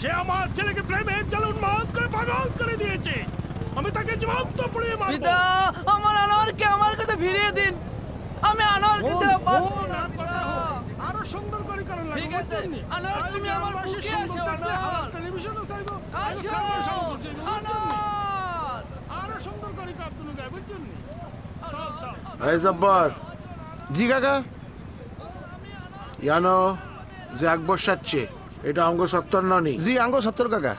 সে আমার ছেলেকে প্রেমের জালে উন্মাদ করে পাগল করে দিয়েছে। আমি তাকে জীবন্ত পুড়িয়ে মারব। পিতা, আমার আনোয়ারকে আমার কাছে ফিরিয়ে দিন। আমি আনোয়ারকে ছাড়া বাঁচবো না পিতা। আরো সুন্দর করে কারণ লাগে। ঠিক আছে, আনোয়ার তুমি আমার বুকে আসো। আনোয়ার টেলিভিশনে চাইবো। আসো আনোয়ার। আরো সুন্দর করে কাপ দুনো গায় বুঝছেন নি? চল চল। এই জব্বর। জি কাকা। জানো যে আকবর সাচ্ছে এটা অঙ্গ সত্তর ননি। জি আঙ্গ 70 কাকা।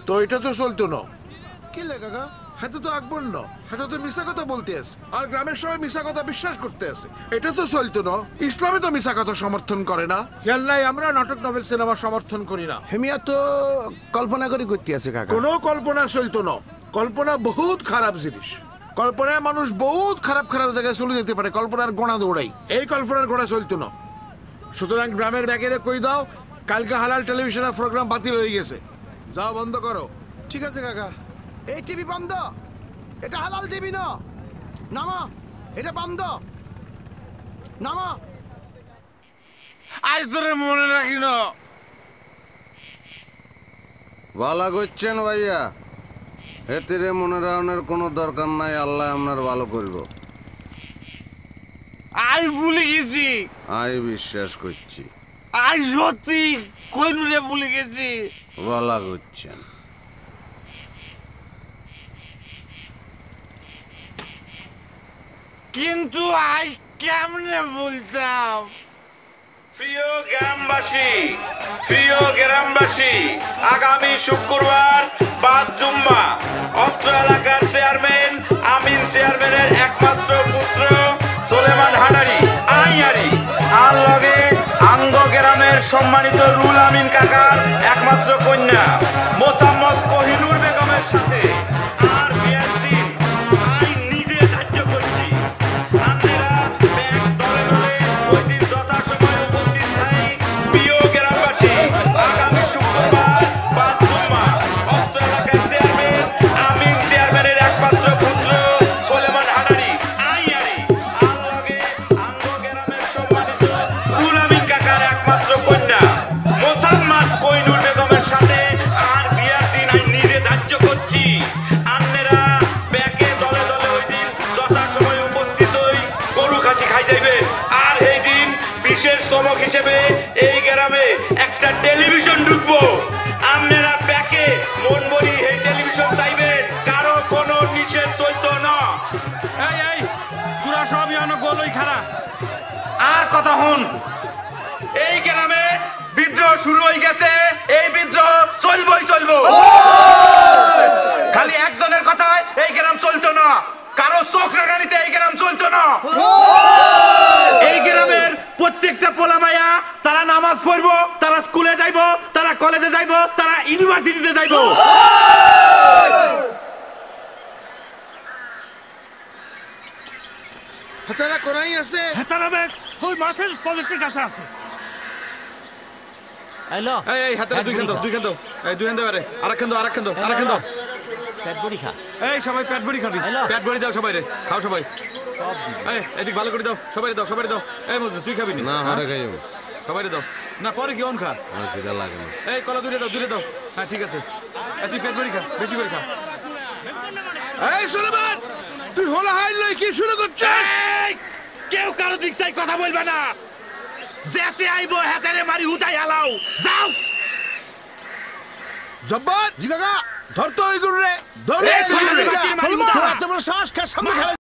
তো এটা তো চলতো না। কি লে কাকা? হাতে তো আকবর ন, হাতে তো মিশা কথা বলতে আছে, আর গ্রামের সবাই মিশা কথা বিশ্বাস করতে আছে। এটা তো চলতো না। ইসলামে তো মিশা কথা সমর্থন করে না। ইয়াল্লাই আমরা নাটক নভেল সিনেমা সমর্থন করি না। হেমিয়া তো কল্পনা করে করতে আছে কাকা। কোনো কল্পনা চলতো না। কল্পনা বহুত খারাপ জিনিস। কল্পনায় মানুষ বহুত খারাপ খারাপ জায়গায় চলে যেতে পারে। কল্পনার গোড়া দৌড়াই, এই কল্পনার গোড়া চলতো না। সুতরাং গ্রামের ব্যাগেরে কই দাও কালকে হালাল টেলিভিশনের প্রোগ্রাম বাতিল হয়ে গেছে, যাও বন্ধ করো। ঠিক আছে কাকা। এই টিভি বন্ধ। এটা হালাল টিভি না। নামা, এটা বন্ধ। নামা। আজ তোরে মনে রাখি না। ভালো করছেন ভাইয়া, হেতিরে মনে রাখনের কোনো দরকার নাই। আল্লাহ আপনার ভালো করব। আই ভুলে গেছি। আই বিশ্বাস করছি। আই সত্যি কই নুরে ভুলে গেছি। ভালো করছেন। কিন্তু আই কেমনে বলতাম। প্রিয় গ্রামবাসী, আগামী শুক্রবার 5 জুম্মা অত্র এলাকার চেয়ারম্যান আমিন চেয়ারম্যানের একমাত্র পুত্র সোলেমান হাডারি আইয়ারি আর লগে আঙ্গ গ্রামের সম্মানিত রুল আমিন কাকার একমাত্র কন্যা মোসাম্মদ কোহিনুর বেগমের সাথে আর বিয়ের দিন আই নিজে ধার্য করছি। আপনারা ব্যাগ দলে দলে ওই দিন যথাসময়ে উপস্থিত থাই। প্রিয় গ্রামবাসী, আগামী শুক্রবার 5 জুম্মা অত্র এলাকার চেয়ারম্যান আমিন চেয়ারম্যানের একমাত্র পুত্র সোলেমান হাডারি আইয়ারি আর লগে আঙ্গ গ্রামের সম্মানিত রুল আমিন কাকার একমাত্র কন্যা মোসাম্মদ কোহিনুর বেগমের সাথে আর বিয়ের দিন আমি নিজে ধার্য করছি। আপনারা ব্যাগে দলে দলে ওই দিন যথাসময়ে উপস্থিত হই গরু খাসি খাই যাইবেন। আর এই দিন বিশেষ চমক হিসেবে এই গ্রামে একটা টেলিভিশন ঢুকবো। আপনারা ব্যাগে মন ভরি এই টেলিভিশন চাইবেন, কারো কোনো নিষেধ চলতো না। এই তোরা সব ইয়ানো গোলই খারা। আর কথা হন, এই গ্রামে বিদ্রোহ শুরু হয়ে গেছে। এই বিদ্রোহ চলবো। খালি একজনের কথায় এই গ্রাম চলতো না, কারো চোখ রাগানিতে এই গ্রাম চলতো না। এই গ্রামের প্রত্যেকটা পোলা মাইয়া তারা নামাজ পড়বো, তারা স্কুলে যাইবো, তারা কলেজে যাইবো, তারা ইউনিভার্সিটিতে যাইবো। হাতারা কোনাই আছে। হেতারা ব্যাগ ওই মাছের প্রজেক্টের কাছে আছে। হ্যালো, এই হাতের দুই খান দাও, এই দুই খান দাও, আরেকখান দাও। পেট বড়ি খা। এই সবাই পেট ভরি খাবি, পেট ভরি দাও সবাই রে, খাও সবাই। এই এদিক ভালো করে দাও, সবাই দাও। এই মজনু তুই খাবি না হারে খাইব। সবাই দাও না, পরে কি অন খা। আমার খিদা লাগে না। এই কলা দূরে দাও। হ্যাঁ ঠিক আছে, তুই পেট ভরি খা, বেশি করে খা। এই সুলেমান, তুই হোলা হাই লই কি শুরু করছিস? কেউ কারো দিক চাই কথা বলবে না। যেতে আইবো হেতারে মারি উঠাই হালাও, যাও। জব্বর। জি কাকা। ধর তো ওই গুরু রে, ধর। এই সামনে সামনে সামনে সামনে